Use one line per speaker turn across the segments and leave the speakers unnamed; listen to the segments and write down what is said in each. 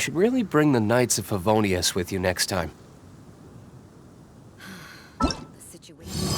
should really bring the Knights of Favonius with you next time.
The situation.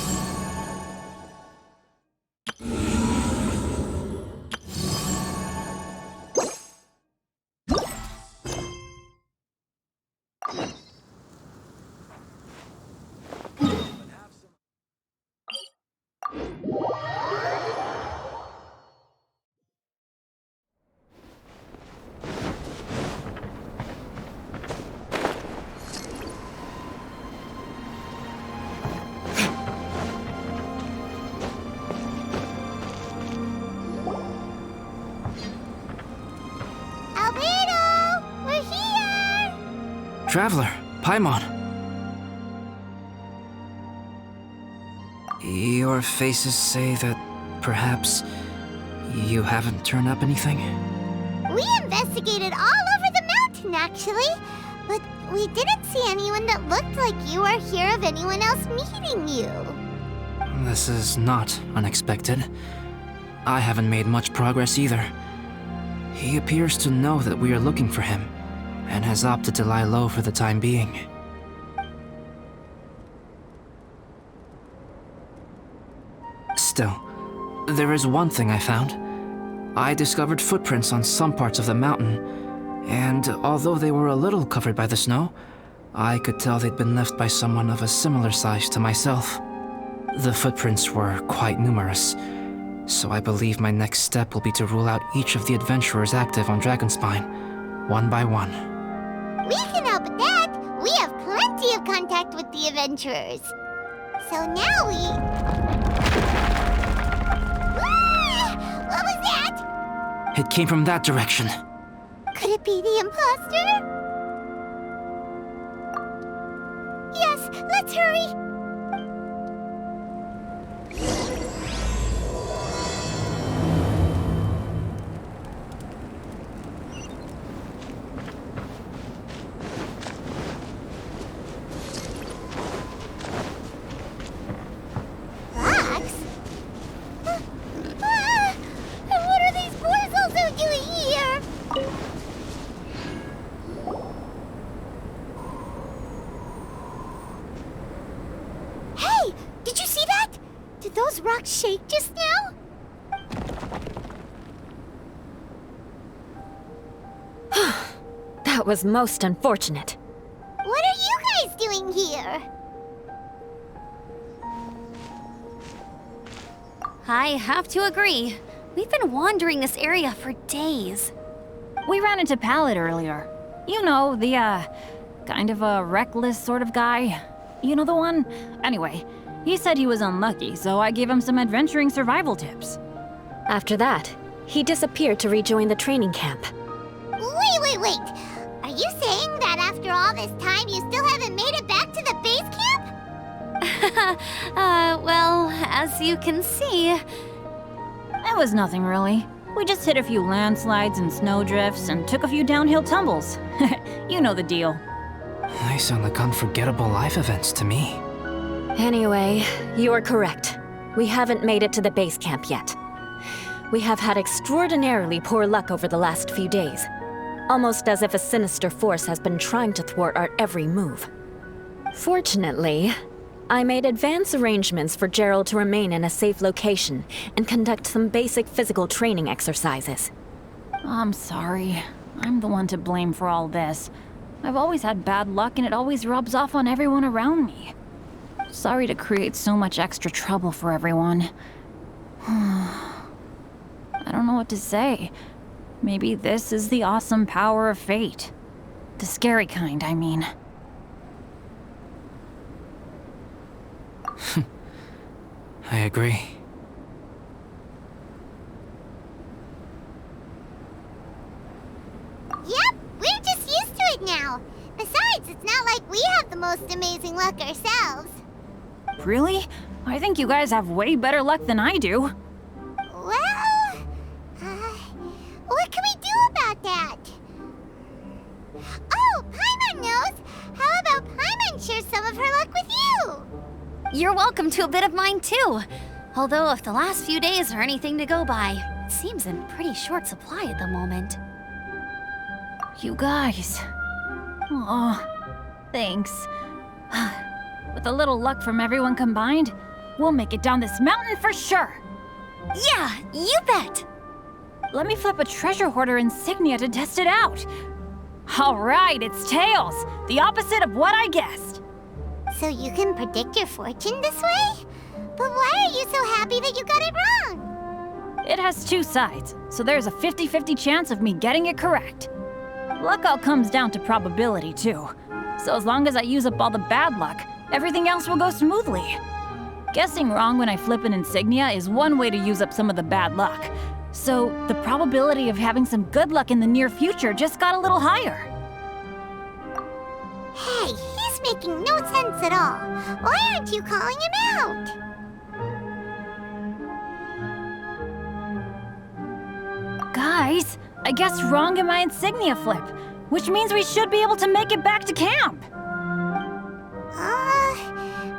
Traveler, Paimon. Your faces say that perhaps you haven't turned up anything?
We investigated all over the mountain, actually. But we didn't see anyone that looked like you or hear of anyone else meeting you.
This is not unexpected. I haven't made much progress either. He appears to know that we are looking for him, and has opted to lie low for the time being. Still, there is one thing I found. I discovered footprints on some parts of the mountain, and although they were a little covered by the snow, I could tell they'd been left by someone of a similar size to myself. The footprints were quite numerous, so I believe my next step will be to rule out each of the adventurers active on Dragonspine, one by one.
We can help with that. We have plenty of contact with the adventurers. So now we... Ah! What was that?
It came from that direction.
Could it be the imposter? Yes, let's hurry. Shake just now?
That was most unfortunate.
What are you guys doing here?
I have to agree. We've been wandering this area for days.
We ran into Pallet earlier. You know, the, kind of a reckless sort of guy. You know the one? Anyway, he said he was unlucky, so I gave him some adventuring survival tips.
After that, he disappeared to rejoin the training camp.
Wait. Are you saying that after all this time you still haven't made it back to the base camp?
Well, as you can see...
It was nothing really. We just hit a few landslides and snowdrifts and took a few downhill tumbles. You know the deal.
They sound like unforgettable life events to me.
Anyway, you are correct. We haven't made it to the base camp yet. We have had extraordinarily poor luck over the last few days. Almost as if a sinister force has been trying to thwart our every move. Fortunately, I made advance arrangements for Gerald to remain in a safe location and conduct some basic physical training exercises.
I'm sorry. I'm the one to blame for all this. I've always had bad luck and it always rubs off on everyone around me. Sorry to create so much extra trouble for everyone. I don't know what to say. Maybe this is the awesome power of fate. The scary kind, I mean.
I agree.
Yep, we're just used to it now. Besides, it's not like we have the most amazing luck ourselves.
Really? I think you guys have way better luck than I do.
Well, what can we do about that? Oh, Paimon knows! How about Paimon share some of her luck with you?
You're welcome to a bit of mine too. Although if the last few days are anything to go by, it seems in pretty short supply at the moment.
You guys. Aw, thanks. With a little luck from everyone combined, we'll make it down this mountain for sure.
Yeah, you bet!
Let me flip a treasure hoarder insignia to test it out. All right, it's tails, the opposite of what I guessed.
So you can predict your fortune this way? But why are you so happy that you got it wrong?
It has two sides, so there's a 50-50 chance of me getting it correct. Luck all comes down to probability, too. So as long as I use up all the bad luck, everything else will go smoothly. Guessing wrong when I flip an insignia is one way to use up some of the bad luck. So the probability of having some good luck in the near future just got a little higher.
Hey, he's making no sense at all. Why aren't you calling him out?
Guys, I guessed wrong in my insignia flip, which means we should be able to make it back to camp.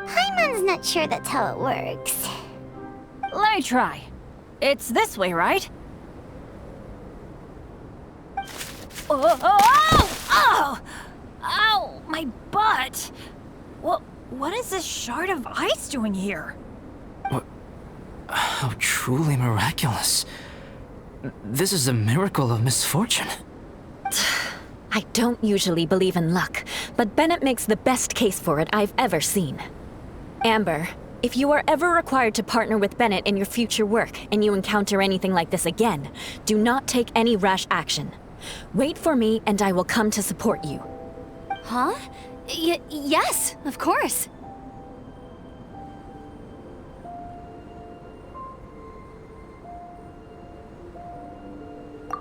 Paimon's not sure that's how it works.
Let me try. It's this way, right? Oh! Ow! My butt! What is this shard of ice doing here?
What? How truly miraculous. This is a miracle of misfortune.
I don't usually believe in luck, but Bennett makes the best case for it I've ever seen. Amber, if you are ever required to partner with Bennett in your future work and you encounter anything like this again, do not take any rash action. Wait for me and I will come to support you.
Huh? Yes, of course.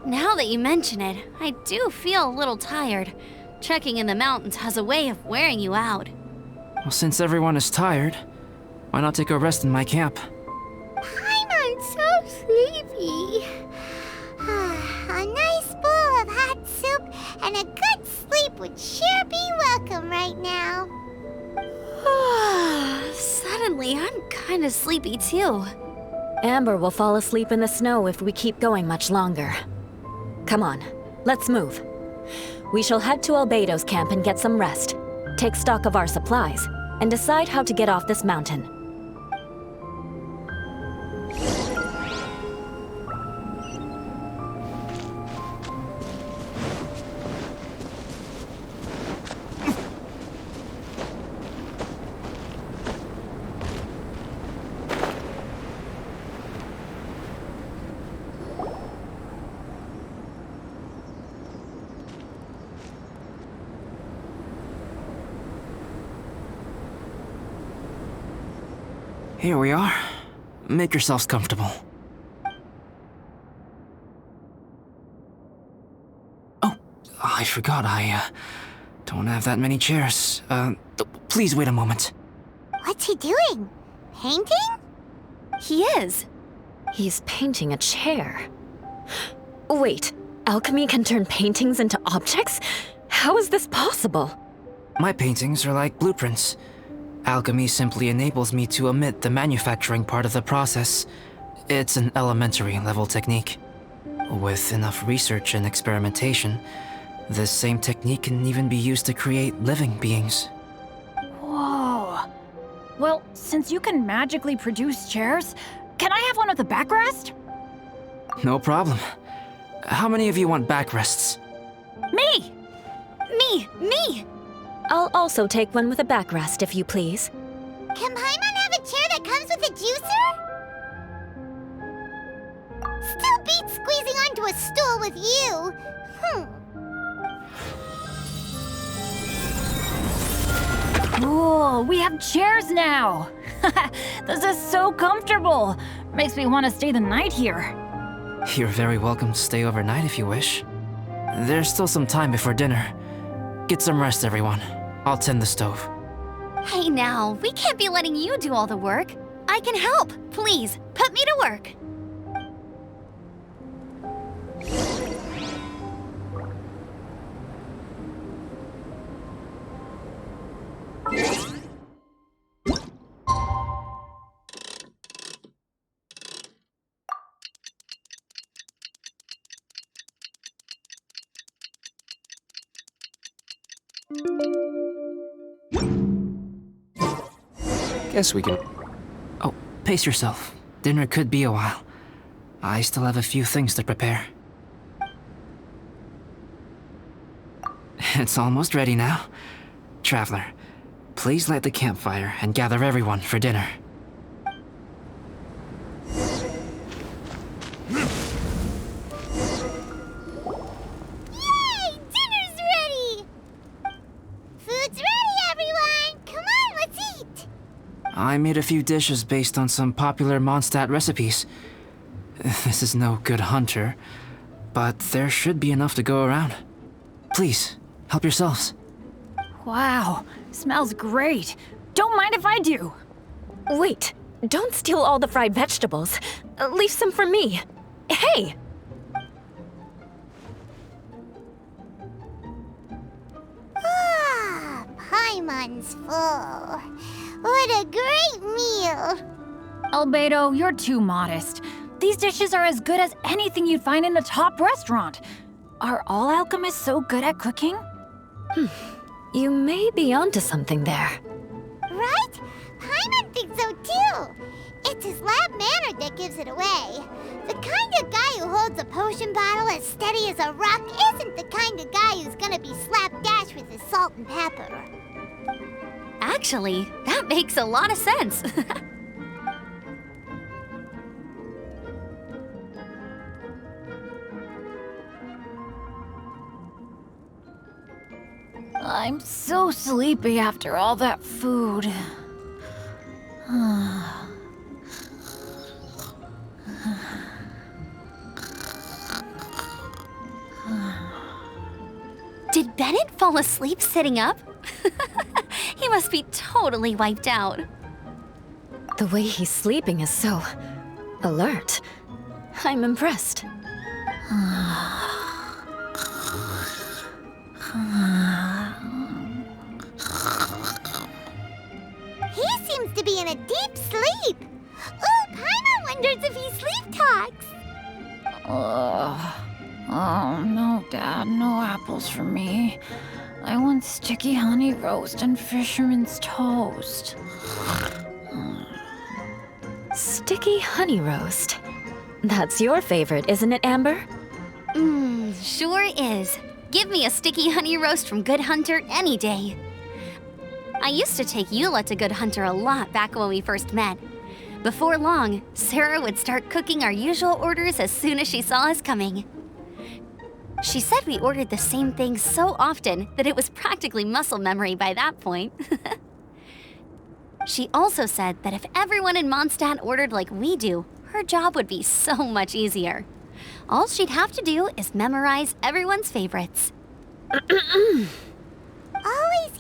Now that you mention it, I do feel a little tired. Trekking in the mountains has a way of wearing you out.
Well, since everyone is tired, why not take a rest in my camp?
Paimon's so sleepy. A nice bowl of hot soup and a good sleep would sure be welcome right now.
Suddenly, I'm kind of sleepy too.
Amber will fall asleep in the snow if we keep going much longer. Come on, let's move. We shall head to Albedo's camp and get some rest, take stock of our supplies, and decide how to get off this mountain.
Here we are. Make yourselves comfortable. Oh, I forgot I don't have that many chairs. Please wait a moment.
What's he doing? Painting?
He is.
He's painting a chair. Wait, alchemy can turn paintings into objects? How is this possible?
My paintings are like blueprints. Alchemy simply enables me to omit the manufacturing part of the process. It's an elementary level technique. With enough research and experimentation, this same technique can even be used to create living beings.
Whoa. Well, since you can magically produce chairs, can I have one with a backrest?
No problem. How many of you want backrests?
Me!
Me!
I'll also take one with a backrest, if you please.
Can Paimon have a chair that comes with a juicer? Still beats squeezing onto a stool with you.
Cool, we have chairs now! This is so comfortable! Makes me want to stay the night here.
You're very welcome to stay overnight if you wish. There's still some time before dinner. Get some rest, everyone. I'll tend the stove.
Hey now, we can't be letting you do all the work. I can help. Please, put me to work.
Guess we can...
Oh, pace yourself. Dinner could be a while. I still have a few things to prepare. It's almost ready now. Traveler, please light the campfire and gather everyone for dinner.
Yay! Dinner's ready! Food's ready, everyone! Come on, let's eat!
I made a few dishes based on some popular Mondstadt recipes. This is no good hunter, but there should be enough to go around. Please, help yourselves.
Wow, smells great. Don't mind if I do.
Wait, don't steal all the fried vegetables. Leave some for me. Hey!
Ah, Paimon's full. What a great meal!
Albedo, you're too modest. These dishes are as good as anything you'd find in a top restaurant. Are all alchemists so good at cooking?
You may be onto something there.
Right? Paimon thinks so too. It's his lab manner that gives it away. The kind of guy who holds a potion bottle as steady as a rock isn't the kind of guy who's gonna be slapdash with his salt and pepper.
Actually, that makes a lot of sense.
I'm so sleepy after all that food.
Did Bennett fall asleep sitting up? He must be totally wiped out.
The way he's sleeping is so alert. I'm impressed.
He seems to be in a deep sleep. Ooh, Paimon wonders if he sleep talks.
Oh, no, Dad, no apples for me. I want sticky honey roast and fisherman's toast.
Sticky honey roast. That's your favorite, isn't it, Amber?
Sure is. Give me a sticky honey roast from Good Hunter any day. I used to take Eula to Good Hunter a lot back when we first met. Before long, Sarah would start cooking our usual orders as soon as she saw us coming. She said we ordered the same thing so often that it was practically muscle memory by that point. She also said that if everyone in Mondstadt ordered like we do, her job would be so much easier. All she'd have to do is memorize everyone's favorites.
Always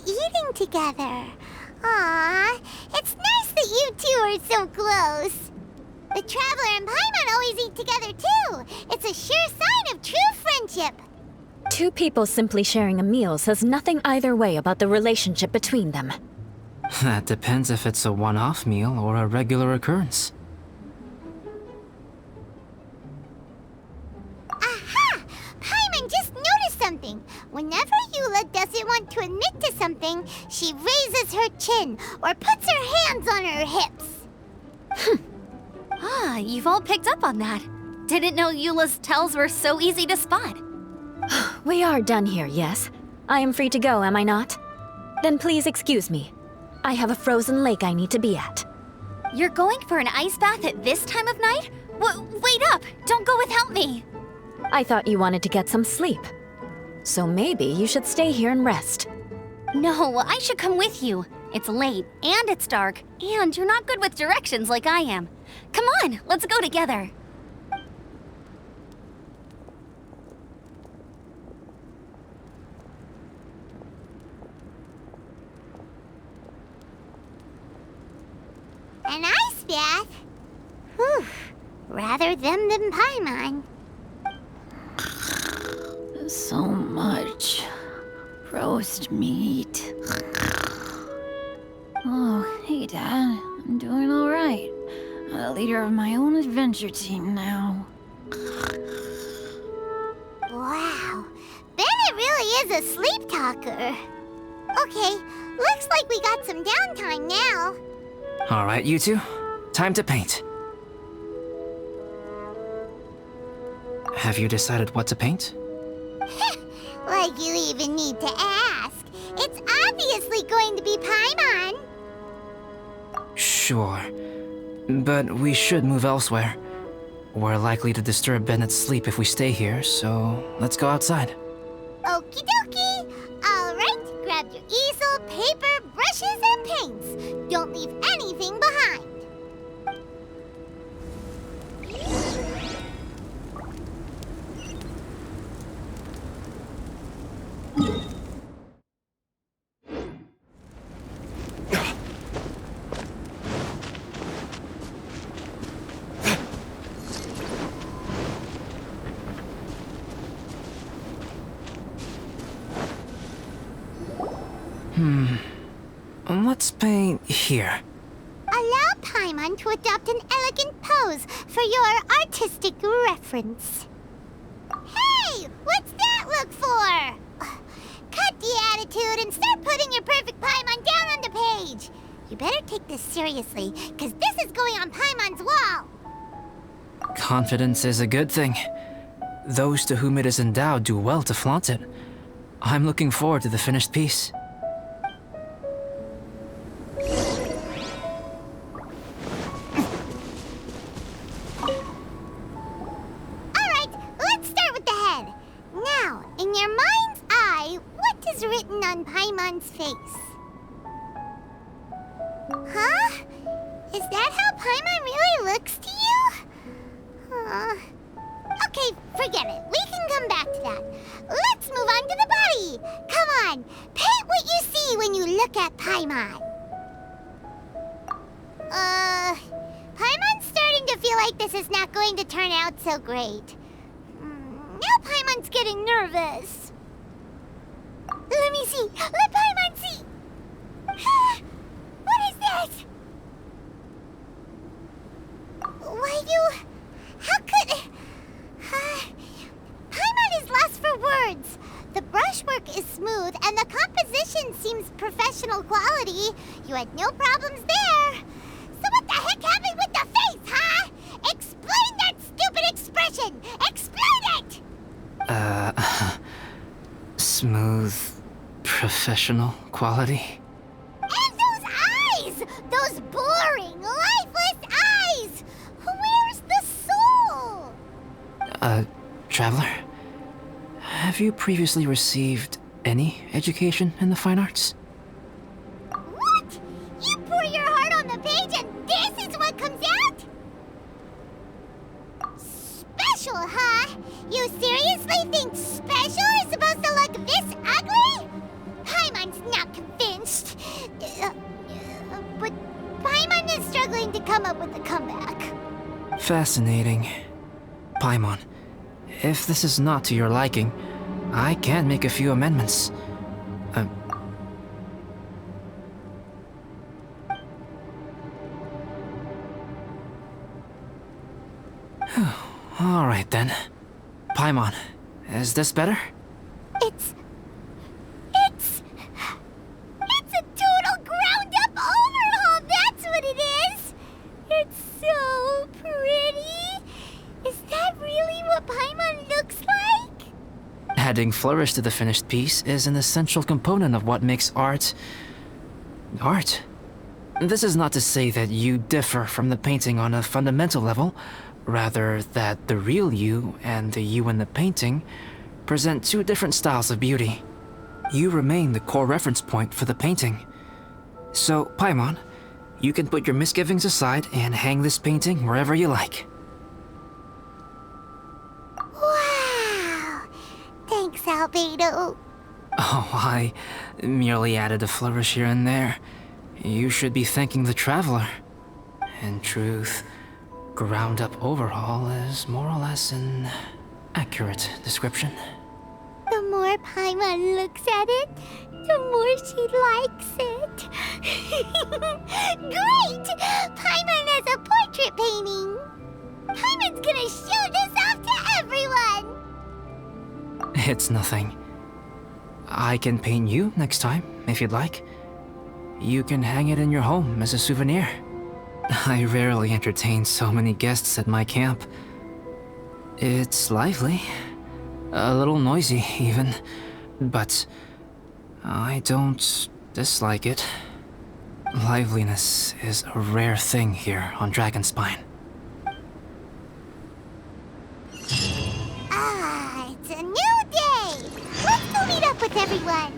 eating together. Aww, it's nice that you two are so close. The Traveler and Paimon always eat together too. It's a sure sign of true friendship.
Two people simply sharing a meal says nothing either way about the relationship between them.
That depends if it's a one-off meal or a regular occurrence.
Aha! Paimon just noticed something. Whenever Eula doesn't want to admit to something, she raises her chin or puts her hands on her hips.
Ah, you've all picked up on that. Didn't know Eula's tells were so easy to spot.
We are done here, yes? I am free to go, am I not? Then please excuse me. I have a frozen lake I need to be at.
You're going for an ice bath at this time of night? Wait up! Don't go without me!
I thought you wanted to get some sleep. So maybe you should stay here and rest.
No, I should come with you. It's late, and it's dark, and you're not good with directions like I am. Come on, let's go together.
An ice bath? Whew. Rather them than Paimon.
So much roast meat. Oh, hey, Dad. I'm doing all right. A leader of my own adventure team now.
Wow. Bennett really is a sleep talker. Okay, looks like we got some downtime now.
All right, you two. Time to paint. Have you decided what to paint?
Like you even need to ask. It's obviously going to be Paimon.
Sure. But we should move elsewhere. We're likely to disturb Bennett's sleep if we stay here, so let's go outside.
Okie dokie. All right, grab your easel, paper, brushes, and paints. Don't leave anything behind.
Let's paint here.
Allow Paimon to adopt an elegant pose for your artistic reference. Hey, what's that look for? Cut the attitude and start putting your perfect Paimon down on the page. You better take this seriously, because this is going on Paimon's wall.
Confidence is a good thing. Those to whom it is endowed do well to flaunt it. I'm looking forward to the finished piece.
Alright, let's start with the head. Now, in your mind's eye, what is written on Paimon's face? Huh? Is that how Paimon really looks to you? Okay, forget it. We can come back to that. Let's move on to the body. Come on, paint what you see when you look at Paimon. Paimon's starting to feel like this is not going to turn out so great. Now Paimon's getting nervous. Let me see. Let Paimon see. What is that? Why how could... Paimon is lost for words. The brushwork is smooth and the composition seems professional quality. You had no problems there. So what the heck happened with the face, huh? Explain that stupid expression! Explain it!
Smooth, professional quality.
And those eyes! Those boring, lifeless eyes! Where's the soul?
Traveler? Have you previously received any education in the fine arts?
What? You pour your heart on the page and this is what comes out? Special, huh? You seriously think special is supposed to look this ugly? Paimon's not convinced. But Paimon is struggling to come up with a comeback.
Fascinating. Paimon, if this is not to your liking, I can make a few amendments. All right then. Paimon, is this better?
It's a total ground-up overhaul, that's what it is! It's so pretty! Is that really what Paimon looks like?
Adding flourish to the finished piece is an essential component of what makes art... art. This is not to say that you differ from the painting on a fundamental level, rather that the real you and the you in the painting present two different styles of beauty. You remain the core reference point for the painting. So, Paimon, you can put your misgivings aside and hang this painting wherever you like.
Wow! Thanks, Albedo.
Oh, I merely added a flourish here and there. You should be thanking the traveler. In truth, ground-up overhaul is more or less an accurate description.
The more Paimon looks at it, the more she likes it. Great! Paimon has a portrait painting. Paimon's gonna show this off to everyone.
It's nothing. I can paint you next time, if you'd like. You can hang it in your home as a souvenir. I rarely entertain so many guests at my camp. It's lively. A little noisy, even. But I don't dislike it. Liveliness is a rare thing here on Dragonspine.
Ah, it's a new day! Let's go meet up with everyone!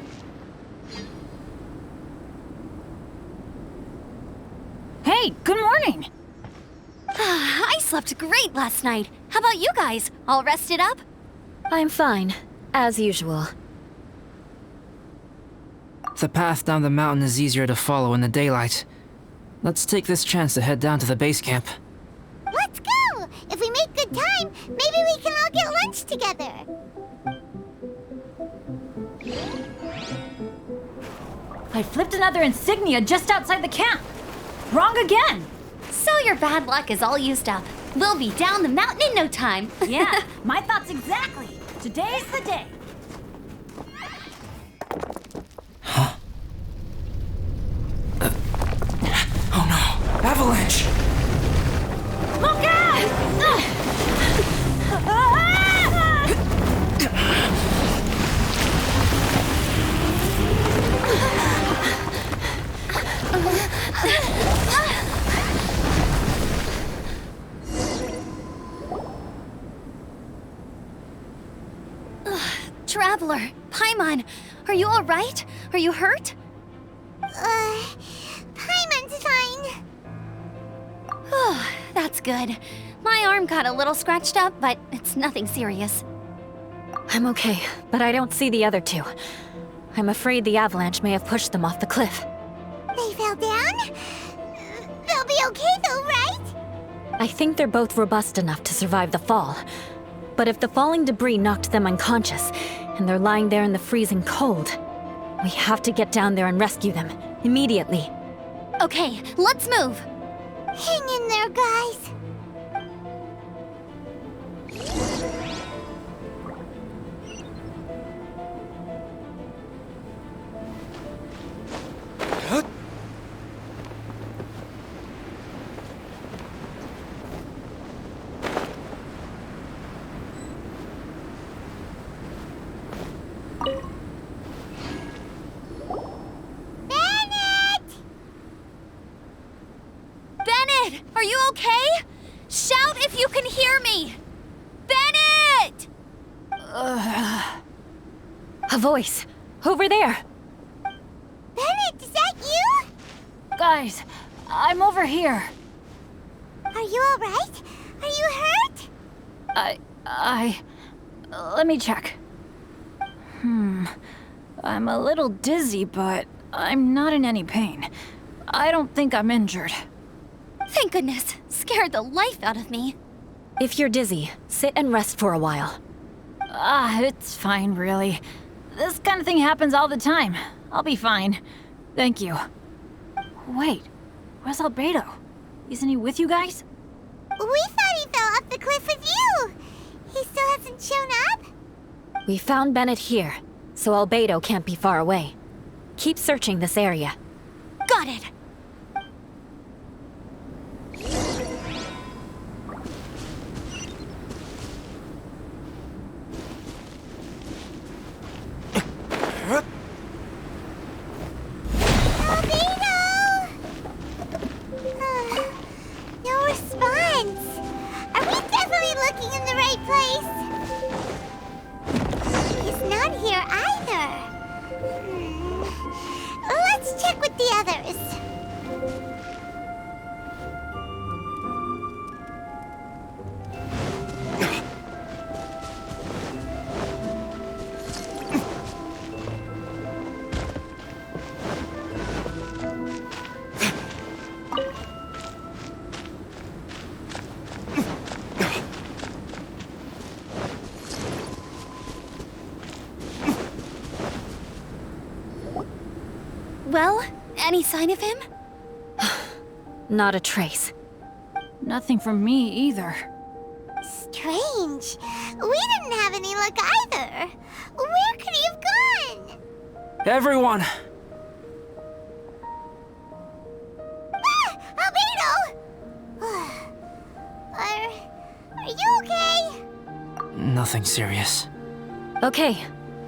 Hey, good morning!
I slept great last night. How about you guys? All rested up?
I'm fine, as usual.
The path down the mountain is easier to follow in the daylight. Let's take this chance to head down to the base camp.
Let's go! If we make good time, maybe we can all get lunch together.
I flipped another insignia just outside the camp. Wrong again!
So your bad luck is all used up. We'll be down the mountain in no time.
Yeah, my thoughts exactly. Today's the day.
Oh no! Avalanche!
Look out!
Traveler, Paimon, are you all right? Are you hurt?
Paimon's fine.
Oh, that's good. My arm got a little scratched up, but it's nothing serious.
I'm okay, but I don't see the other two. I'm afraid the avalanche may have pushed them off the cliff.
They fell down? They'll be okay though, right?
I think they're both robust enough to survive the fall. But if the falling debris knocked them unconscious, and they're lying there in the freezing cold, we have to get down there and rescue them, immediately.
Okay, let's move.
Hang in there, guys.
Bennett, are you okay? Shout if you can hear me! Bennett!
A voice! Over there!
Bennett, is that you?
Guys, I'm over here.
Are you alright? Are you hurt?
Let me check. I'm a little dizzy, but I'm not in any pain. I don't think I'm injured.
Thank goodness. Scared the life out of me.
If you're dizzy, sit and rest for a while.
It's fine, really. This kind of thing happens all the time. I'll be fine. Thank you. Wait, where's Albedo? Isn't he with you guys?
We thought he fell off the cliff with you. He still hasn't shown up?
We found Bennett here, so Albedo can't be far away. Keep searching this area.
Got it.
No response. Are we definitely looking in the right place? He's not here either. Let's check with the others.
Well, any sign of him?
Not a trace.
Nothing from me either.
Strange. We didn't have any luck either. Where could he have gone?
Everyone!
Albedo! Are you okay?
Nothing serious.
Okay,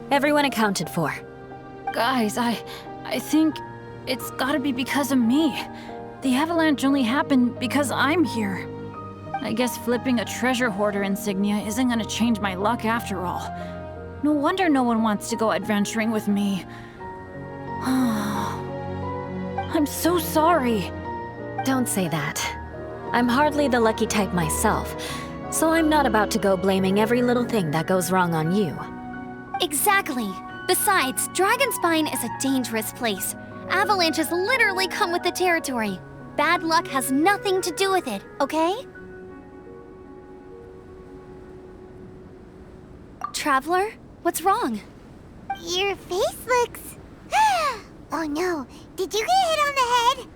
everyone accounted for.
Guys, I think it's gotta be because of me. The avalanche only happened because I'm here. I guess flipping a treasure hoarder insignia isn't gonna change my luck after all. No wonder no one wants to go adventuring with me. I'm so sorry.
Don't say that. I'm hardly the lucky type myself, so I'm not about to go blaming every little thing that goes wrong on you.
Exactly. Besides, Dragonspine is a dangerous place. Avalanches literally come with the territory. Bad luck has nothing to do with it, okay? Traveler, what's wrong?
Your face looks... Oh no, did you get hit on the head?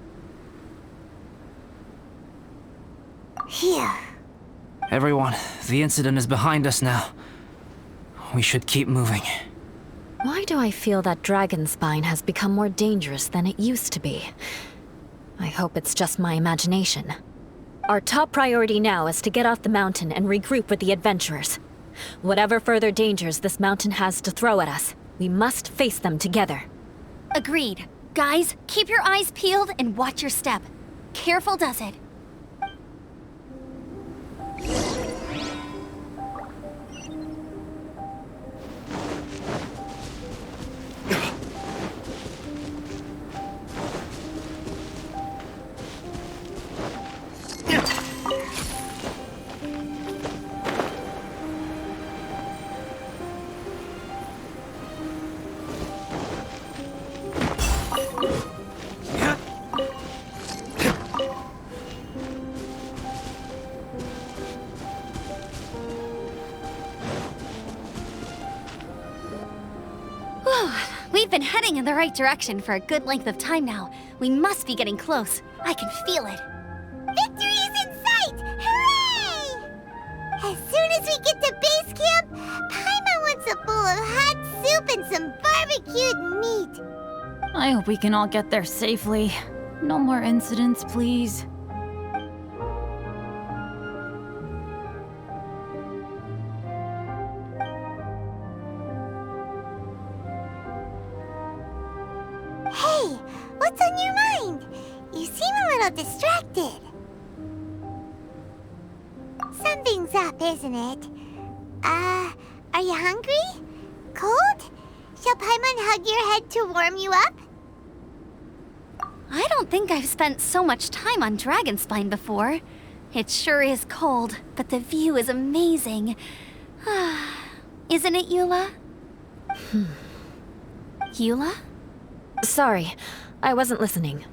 Here.
Everyone, the incident is behind us now. We should keep moving.
Why do I feel that Dragonspine has become more dangerous than it used to be? I hope it's just my imagination. Our top priority now is to get off the mountain and regroup with the adventurers. Whatever further dangers this mountain has to throw at us, we must face them together.
Agreed. Guys, keep your eyes peeled and watch your step. Careful does it. We've been heading in the right direction for a good length of time now. We must be getting close. I can feel it.
Victory is in sight! Hooray! As soon as we get to base camp, Paimon wants a bowl of hot soup and some barbecued meat.
I hope we can all get there safely. No more incidents, please.
Hey, what's on your mind? You seem a little distracted. Something's up, isn't it? Are you hungry? Cold? Shall Paimon hug your head to warm you up?
I don't think I've spent so much time on Dragonspine before. It sure is cold, but the view is amazing. Isn't it, Eula? Eula?
Sorry, I wasn't listening.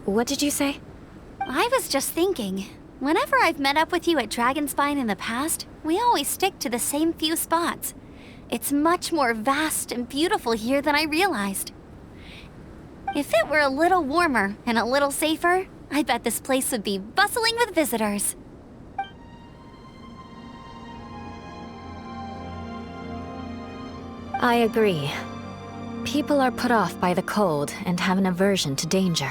What did you say?
I was just thinking. Whenever I've met up with you at Dragonspine in the past, we always stick to the same few spots. It's much more vast and beautiful here than I realized. If it were a little warmer and a little safer, I bet this place would be bustling with visitors.
I agree. People are put off by the cold and have an aversion to danger.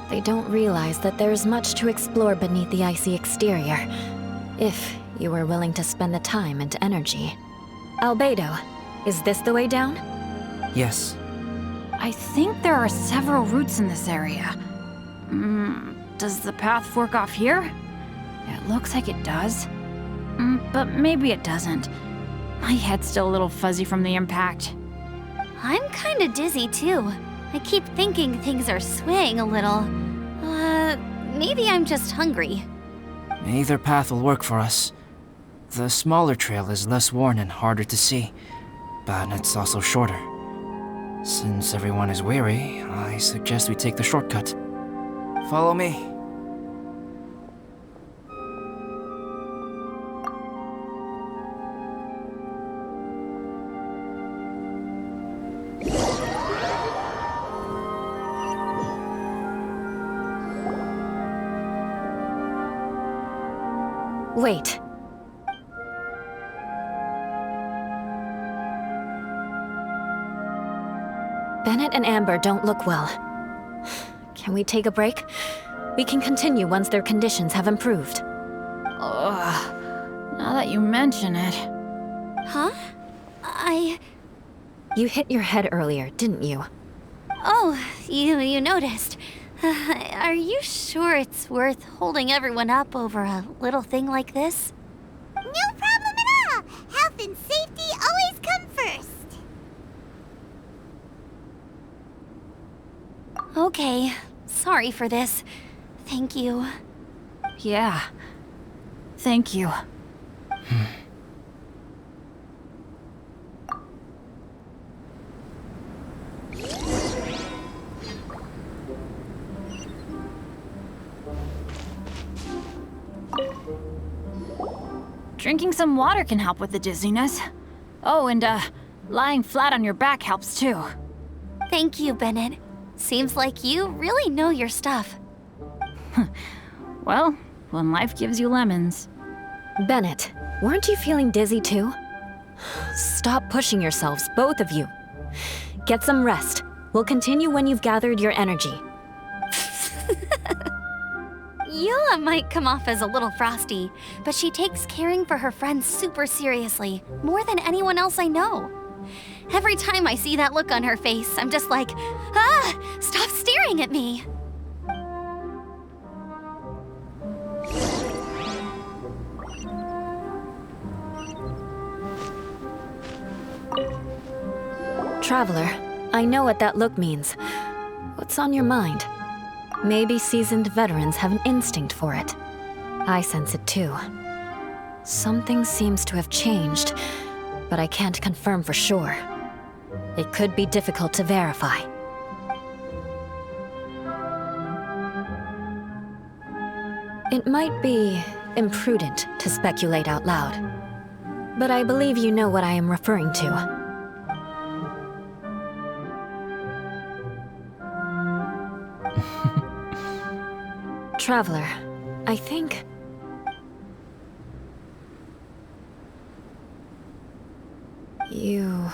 They don't realize that there is much to explore beneath the icy exterior, if you were willing to spend the time and energy. Albedo, is this the way down?
Yes.
I think there are several routes in this area. Does the path fork off here? It looks like it does. But maybe it doesn't. My head's still a little fuzzy from the impact.
I'm kinda dizzy too. I keep thinking things are swaying a little. Maybe I'm just hungry.
Either path will work for us. The smaller trail is less worn and harder to see, but it's also shorter. Since everyone is weary, I suggest we take the shortcut. Follow me.
Wait. Bennett and Amber don't look well. Can we take a break? We can continue once their conditions have improved.
Ugh. Now that you mention it.
Huh?
You hit your head earlier, didn't you?
Oh, you noticed. Are you sure it's worth holding everyone up over a little thing like this?
No problem at all. Health and safety always come first.
Okay, sorry for this. Thank you.
Yeah. Thank you. Drinking some water can help with the dizziness. Oh, and lying flat on your back helps too.
Thank you, Bennett. Seems like you really know your stuff.
Well, when life gives you lemons.
Bennett, weren't you feeling dizzy too? Stop pushing yourselves, both of you. Get some rest. We'll continue when you've gathered your energy.
Eula might come off as a little frosty, but she takes caring for her friends super seriously, more than anyone else I know. Every time I see that look on her face, I'm just like, ah, stop staring at me.
Traveler, I know what that look means. What's on your mind? Maybe seasoned veterans have an instinct for it. I sense it too. Something seems to have changed, but I can't confirm for sure. It could be difficult to verify. It might be imprudent to speculate out loud, but I believe you know what I am referring to. Traveler, I think... you...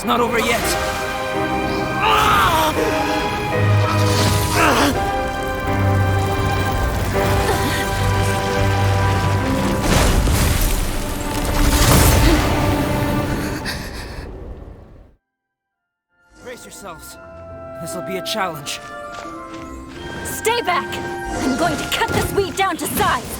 It's not over yet. Brace yourselves. This'll be a challenge.
Stay back! I'm going to cut this weed down to size!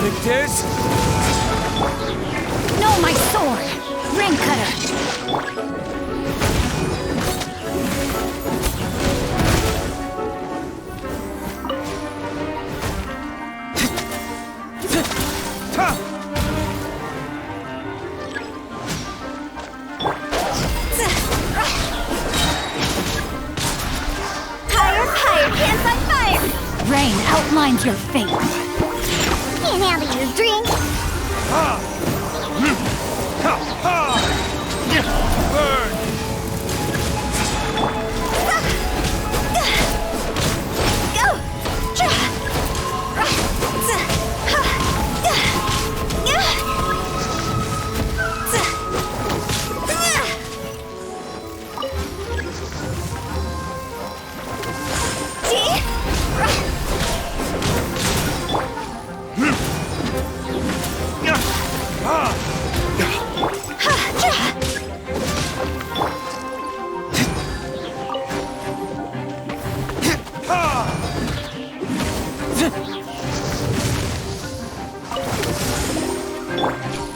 Verdict is...
No, my sword! Ring cutter!
Hands on fire!
Rain outlines your fate.
Can't handle your drink.
Burn!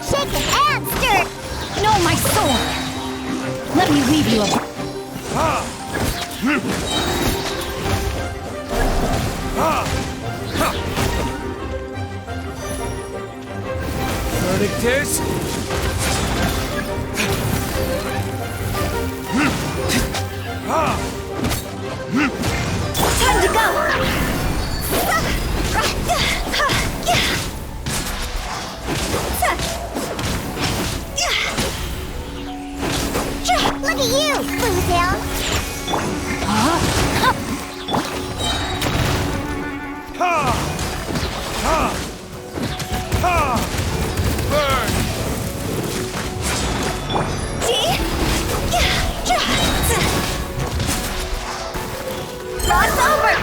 Shake it and stir.
No, my sword! Let me leave you a...
Verdict is...
Time to go!
Look at you, Boozle.
Burn!
Lots over!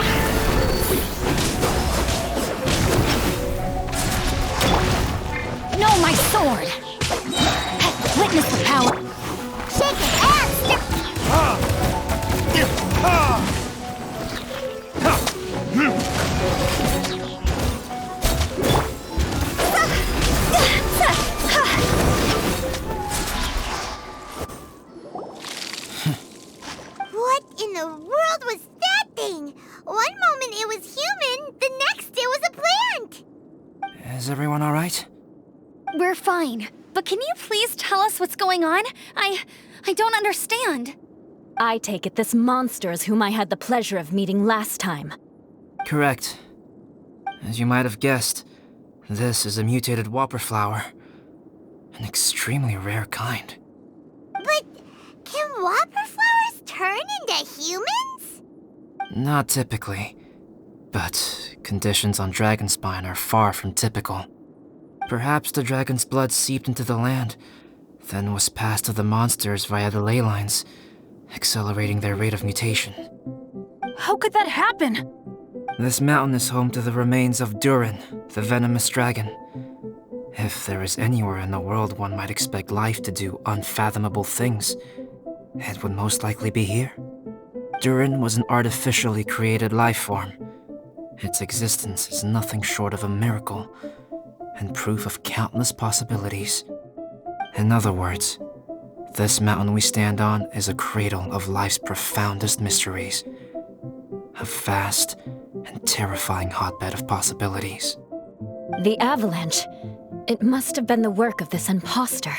No, my sword! Witness the power...
Shake it and stir. What in the world was that thing? One moment it was human, the next it was a plant.
Is everyone alright?
We're fine. But can you please tell us what's going on? I don't understand.
I take it this monster is whom I had the pleasure of meeting last time.
Correct. As you might have guessed, this is a mutated whopper flower. An extremely rare kind.
But can whopper flowers turn into humans?
Not typically, but conditions on Dragonspine are far from typical. Perhaps the dragon's blood seeped into the land, then was passed to the monsters via the ley lines, accelerating their rate of mutation.
How could that happen?
This mountain is home to the remains of Durin, the venomous dragon. If there is anywhere in the world one might expect life to do unfathomable things, it would most likely be here. Durin was an artificially created life form. Its existence is nothing short of a miracle, and proof of countless possibilities. In other words, this mountain we stand on is a cradle of life's profoundest mysteries. A vast and terrifying hotbed of possibilities.
The avalanche. It must have been the work of this imposter.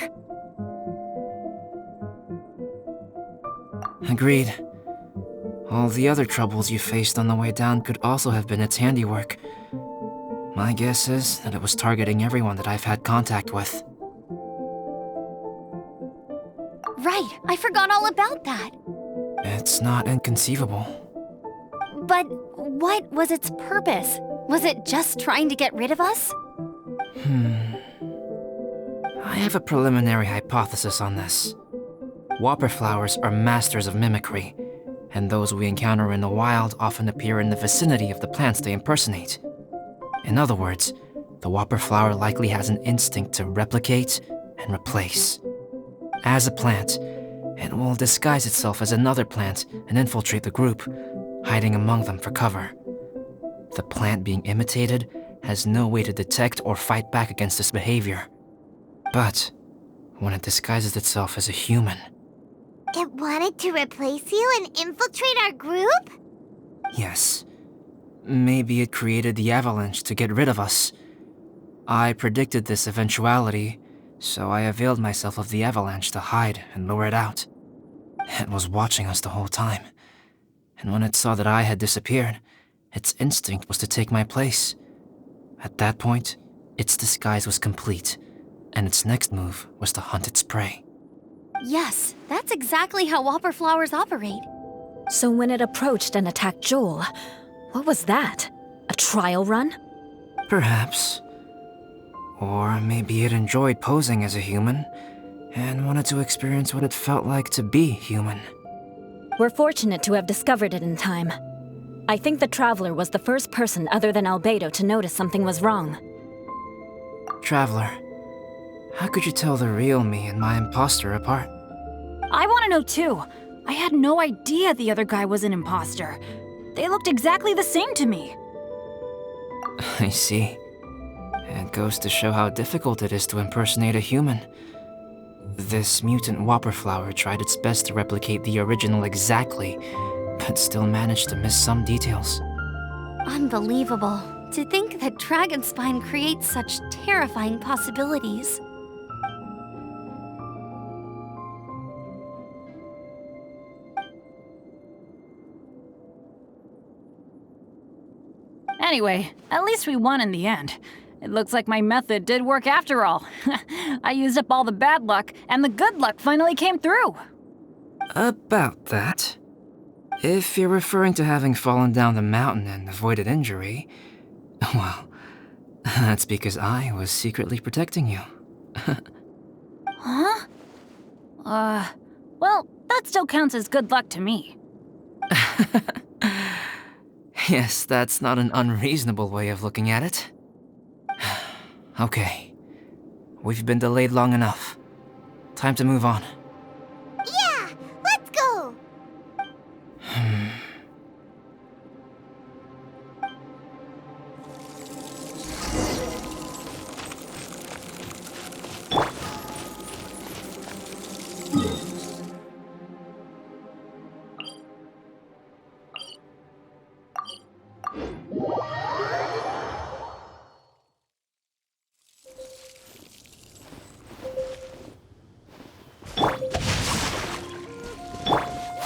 Agreed. All the other troubles you faced on the way down could also have been its handiwork. My guess is that it was targeting everyone that I've had contact with.
Right, I forgot all about that.
It's not inconceivable.
But what was its purpose? Was it just trying to get rid of us?
I have a preliminary hypothesis on this. Whopper flowers are masters of mimicry, and those we encounter in the wild often appear in the vicinity of the plants they impersonate. In other words, the whopper flower likely has an instinct to replicate and replace. As a plant, it will disguise itself as another plant and infiltrate the group, hiding among them for cover. The plant being imitated has no way to detect or fight back against this behavior. But when it disguises itself as a human...
It wanted to replace you and infiltrate our group?
Yes. Maybe it created the avalanche to get rid of us. I predicted this eventuality, so I availed myself of the avalanche to hide and lure it out. It was watching us the whole time, and when it saw that I had disappeared, its instinct was to take my place. At that point, its disguise was complete, and its next move was to hunt its prey.
Yes, that's exactly how whopper flowers operate.
So when it approached and attacked Joel, what was that? A trial run?
Perhaps. Or maybe it enjoyed posing as a human, and wanted to experience what it felt like to be human.
We're fortunate to have discovered it in time. I think the Traveler was the first person other than Albedo to notice something was wrong.
Traveler, how could you tell the real me and my imposter apart?
I want to know too. I had no idea the other guy was an imposter. They looked exactly the same to me.
I see. It goes to show how difficult it is to impersonate a human. This mutant whopper flower tried its best to replicate the original exactly, but still managed to miss some details.
Unbelievable. To think that Dragonspine creates such terrifying possibilities.
Anyway, at least we won in the end. It looks like my method did work after all. I used up all the bad luck, and the good luck finally came through.
About that. If you're referring to having fallen down the mountain and avoided injury, well, that's because I was secretly protecting you.
Huh? Well, that still counts as good luck to me.
Yes, that's not an unreasonable way of looking at it. Okay. We've been delayed long enough. Time to move on.
Yeah, let's go!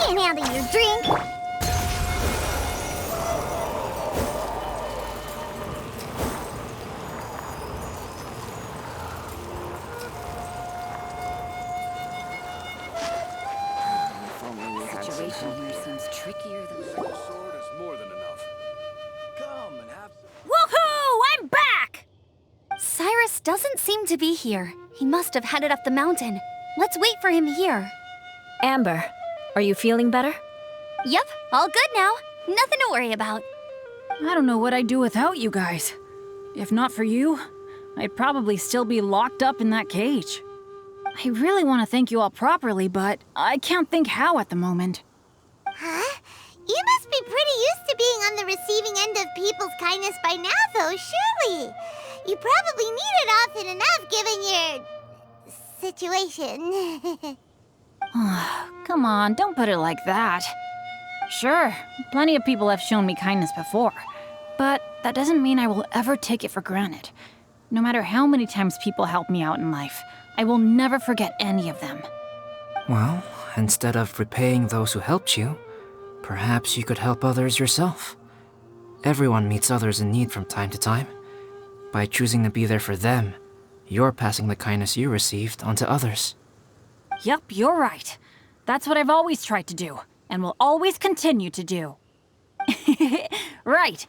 Can't handle your drink.
Situation here seems trickier than...
Sword is more than enough. Come and have some.
Woohoo! I'm back!
Cyrus doesn't seem to be here. He must have headed up the mountain. Let's wait for him here.
Amber, are you feeling better?
Yep, all good now. Nothing to worry about.
I don't know what I'd do without you guys. If not for you, I'd probably still be locked up in that cage. I really want to thank you all properly, but I can't think how at the moment.
Huh? You must be pretty used to being on the receiving end of people's kindness by now, though, surely. You probably need it often enough, given your... situation.
Come on, don't put it like that. Sure, plenty of people have shown me kindness before, but that doesn't mean I will ever take it for granted. No matter how many times people help me out in life, I will never forget any of them.
Well, instead of repaying those who helped you, perhaps you could help others yourself. Everyone meets others in need from time to time. By choosing to be there for them, you're passing the kindness you received on to others.
Yep, you're right. That's what I've always tried to do, and will always continue to do. Right.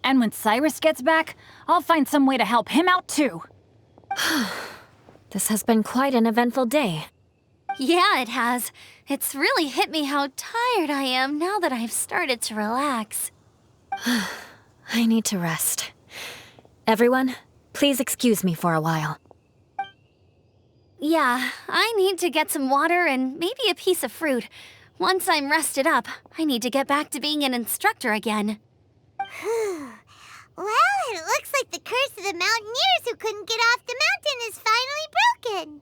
And when Cyrus gets back, I'll find some way to help him out too.
This has been quite an eventful day.
Yeah, it has. It's really hit me how tired I am now that I've started to relax.
I need to rest. Everyone, please excuse me for a while.
Yeah, I need to get some water and maybe a piece of fruit. Once I'm rested up, I need to get back to being an instructor again.
Well, it looks like the curse of the mountaineers who couldn't get off the mountain is finally broken.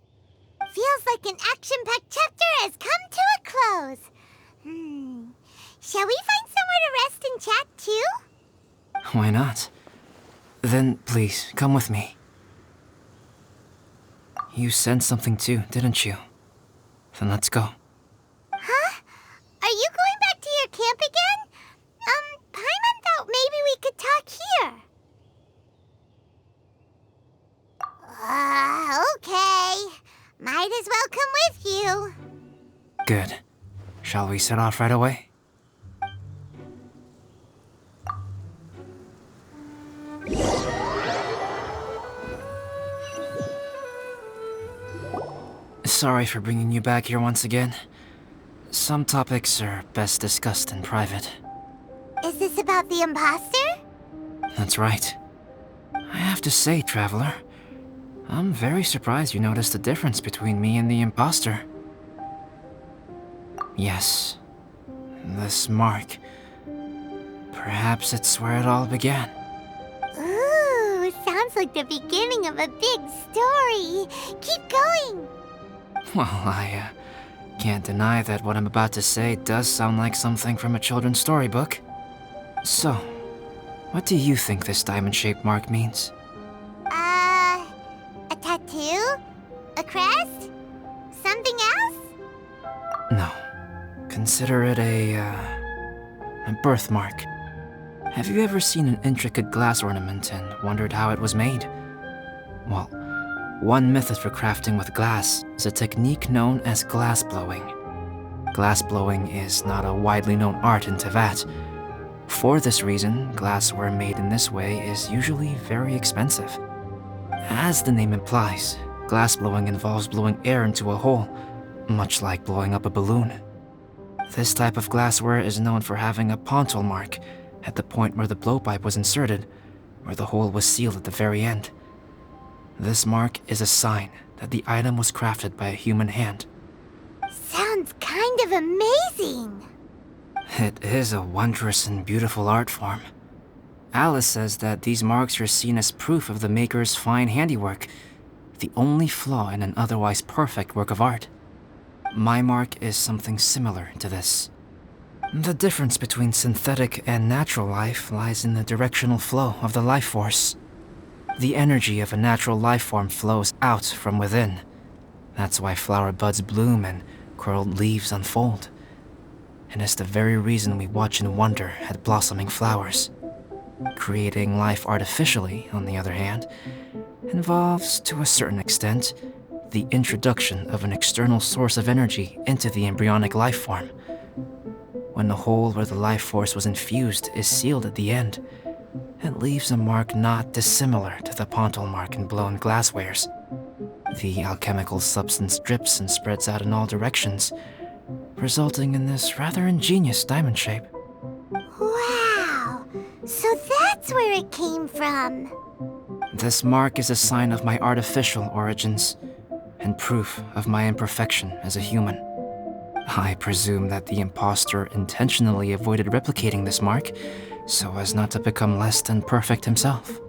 Feels like an action-packed chapter has come to a close. Shall we find somewhere to rest and chat too?
Why not? Then please, come with me. You sensed something too, didn't you? Then let's go.
Huh? Are you going back to your camp again? Paimon thought maybe we could talk here. Okay. Might as well come with you.
Good. Shall we set off right away? Sorry for bringing you back here once again. Some topics are best discussed in private.
Is this about the imposter?
That's right. I have to say, Traveler, I'm very surprised you noticed the difference between me and the imposter. Yes, this mark. Perhaps it's where it all began.
Ooh, sounds like the beginning of a big story. Keep going.
Well, I can't deny that what I'm about to say does sound like something from a children's storybook. So, what do you think this diamond-shaped mark means?
A tattoo? A crest? Something else?
No. Consider it a birthmark. Have you ever seen an intricate glass ornament and wondered how it was made? Well, one method for crafting with glass is a technique known as glass blowing. Glass blowing is not a widely known art in Teyvat. For this reason, glassware made in this way is usually very expensive. As the name implies, glass blowing involves blowing air into a hole, much like blowing up a balloon. This type of glassware is known for having a pontal mark at the point where the blowpipe was inserted, where the hole was sealed at the very end. This mark is a sign that the item was crafted by a human hand.
Sounds kind of amazing.
It is a wondrous and beautiful art form. Alice says that these marks are seen as proof of the maker's fine handiwork, the only flaw in an otherwise perfect work of art. My mark is something similar to this. The difference between synthetic and natural life lies in the directional flow of the life force. The energy of a natural life form flows out from within. That's why flower buds bloom and curled leaves unfold. And it's the very reason we watch and wonder at blossoming flowers. Creating life artificially, on the other hand, involves, to a certain extent, the introduction of an external source of energy into the embryonic life form. When the hole where the life force was infused is sealed at the end, it leaves a mark not dissimilar to the pontal mark in blown glasswares. The alchemical substance drips and spreads out in all directions, resulting in this rather ingenious diamond shape.
Wow! So that's where it came from.
This mark is a sign of my artificial origins, and proof of my imperfection as a human. I presume that the imposter intentionally avoided replicating this mark, so as not to become less than perfect himself.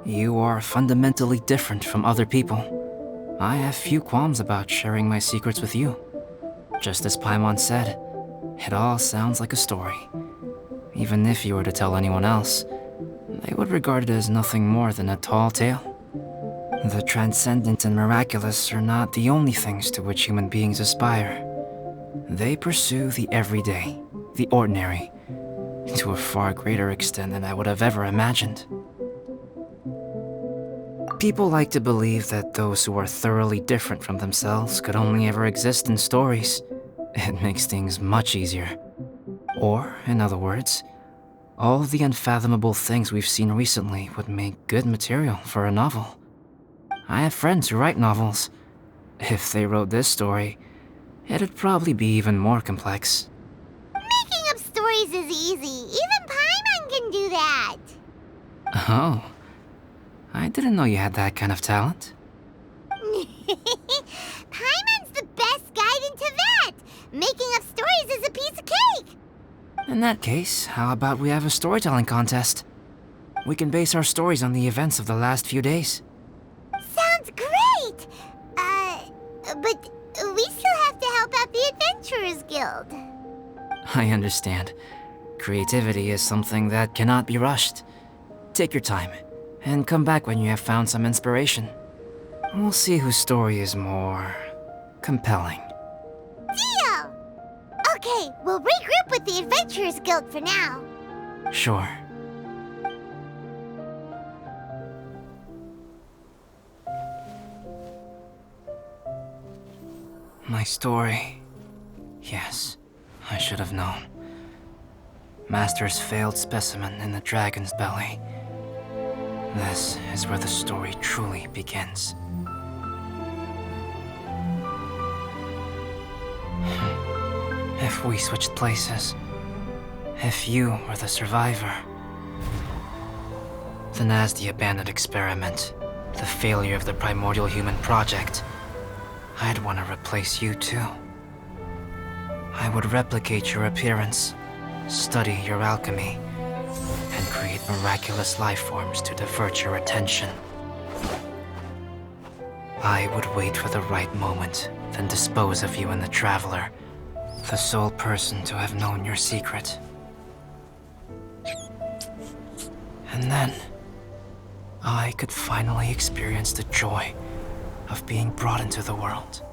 You are fundamentally different from other people. I have few qualms about sharing my secrets with you. Just as Paimon said, it all sounds like a story. Even if you were to tell anyone else, they would regard it as nothing more than a tall tale. The transcendent and miraculous are not the only things to which human beings aspire. They pursue the everyday, the ordinary, to a far greater extent than I would have ever imagined. People like to believe that those who are thoroughly different from themselves could only ever exist in stories. It makes things much easier. Or, in other words, all the unfathomable things we've seen recently would make good material for a novel. I have friends who write novels. If they wrote this story, it'd probably be even more complex.
Making up stories is easy. Even Paimon can do that.
Oh, I didn't know you had that kind of talent.
Paimon's the best guide in Teyvat. Making up stories is a piece of cake!
In that case, how about we have a storytelling contest? We can base our stories on the events of the last few days.
Sounds great! But we still have to help out the Adventurers Guild.
I understand. Creativity is something that cannot be rushed. Take your time, and come back when you have found some inspiration. We'll see whose story is more compelling.
Deal! Okay, we'll regroup with the Adventurers Guild for now.
Sure. My story. Yes, I should have known. Master's failed specimen in the dragon's belly. This is where the story truly begins. If we switched places, if you were the survivor, then as the abandoned experiment, the failure of the primordial human project, I'd want to replace you too. I would replicate your appearance, study your alchemy, and create miraculous life forms to divert your attention. I would wait for the right moment, then dispose of you in the Traveler, the sole person to have known your secret. And then, I could finally experience the joy of being brought into the world.